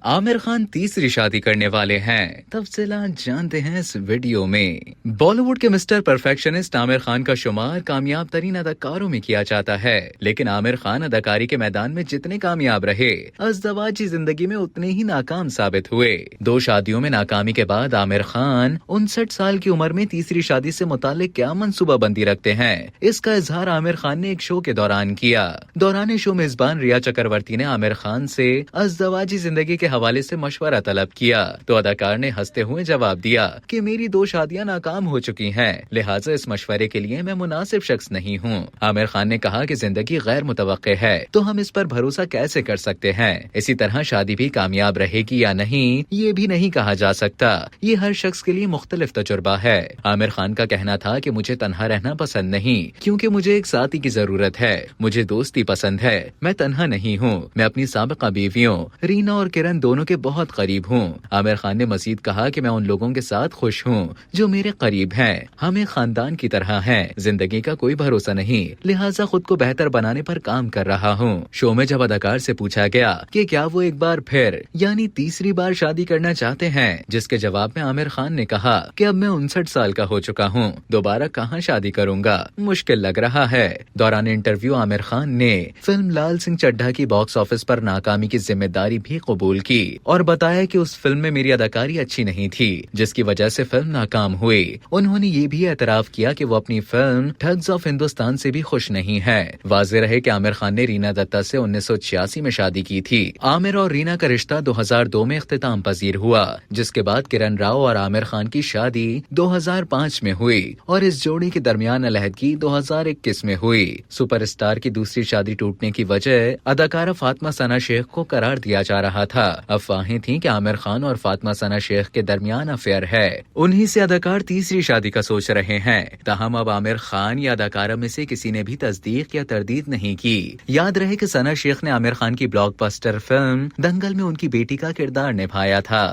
عامر خان تیسری شادی کرنے والے ہیں، تفصیلات جانتے ہیں اس ویڈیو میں۔ بالی ووڈ کے مسٹر پرفیکشنسٹ عامر خان کا شمار کامیاب ترین اداکاروں میں کیا جاتا ہے، لیکن عامر خان اداکاری کے میدان میں جتنے کامیاب رہے، ازدواجی زندگی میں اتنے ہی ناکام ثابت ہوئے۔ 2 شادیوں میں ناکامی کے بعد عامر خان 59 سال کی عمر میں تیسری شادی سے متعلق کیا منصوبہ بندی رکھتے ہیں، اس کا اظہار عامر خان نے ایک شو کے دوران کیا۔ دوران شو میزبان ریا چکرورتی نے عامر خان سے ازدواجی زندگی کے حوالے سے مشورہ طلب کیا تو اداکار نے ہنستے ہوئے جواب دیا کہ میری 2 شادیاں ناکام ہو چکی ہیں، لہٰذا اس مشورے کے لیے میں مناسب شخص نہیں ہوں۔ عامر خان نے کہا کہ زندگی غیر متوقع ہے تو ہم اس پر بھروسہ کیسے کر سکتے ہیں، اسی طرح شادی بھی کامیاب رہے گی یا نہیں یہ بھی نہیں کہا جا سکتا، یہ ہر شخص کے لیے مختلف تجربہ ہے۔ عامر خان کا کہنا تھا کہ مجھے تنہا رہنا پسند نہیں کیونکہ مجھے ایک ساتھی کی ضرورت ہے، مجھے دوستی پسند ہے، میں تنہا نہیں ہوں، میں اپنی سابقہ بیویوں رینا اور کرن دونوں کے بہت قریب ہوں۔ عامر خان نے مزید کہا کہ میں ان لوگوں کے ساتھ خوش ہوں جو میرے قریب ہیں، ہم ایک خاندان کی طرح ہیں، زندگی کا کوئی بھروسہ نہیں، لہٰذا خود کو بہتر بنانے پر کام کر رہا ہوں۔ شو میں جب اداکار سے پوچھا گیا کہ کیا وہ ایک بار پھر یعنی تیسری بار شادی کرنا چاہتے ہیں، جس کے جواب میں عامر خان نے کہا کہ اب میں 59 سال کا ہو چکا ہوں، دوبارہ کہاں شادی کروں گا، مشکل لگ رہا ہے۔ دوران انٹرویو عامر خان نے فلم لال سنگھ چڈھا کی باکس آفس پر ناکامی کی ذمہ داری بھی قبول کی اور بتایا کہ اس فلم میں میری اداکاری اچھی نہیں تھی جس کی وجہ سے فلم ناکام ہوئی۔ انہوں نے یہ بھی اعتراف کیا کہ وہ اپنی فلم ٹھگز آف ہندوستان سے بھی خوش نہیں ہے۔ واضح رہے کہ عامر خان نے رینا دتا سے 1986 میں شادی کی تھی۔ عامر اور رینا کا رشتہ 2002 میں اختتام پذیر ہوا، جس کے بعد کرن راؤ اور عامر خان کی شادی 2005 میں ہوئی اور اس جوڑی کے درمیان علیحدگی 2021 میں ہوئی۔ سپر اسٹار کی دوسری شادی ٹوٹنے کی وجہ اداکارہ فاطمہ ثنا شیخ کو قرار دیا جا رہا تھا۔ افواہیں تھیں کہ عامر خان اور فاطمہ ثنا شیخ کے درمیان افیئر ہے، انہی سے اداکار تیسری شادی کا سوچ رہے ہیں، تاہم اب عامر خان یا اداکارہ میں سے کسی نے بھی تصدیق یا تردید نہیں کی۔ یاد رہے کہ ثنا شیخ نے عامر خان کی بلاک بسٹر فلم دنگل میں ان کی بیٹی کا کردار نبھایا تھا۔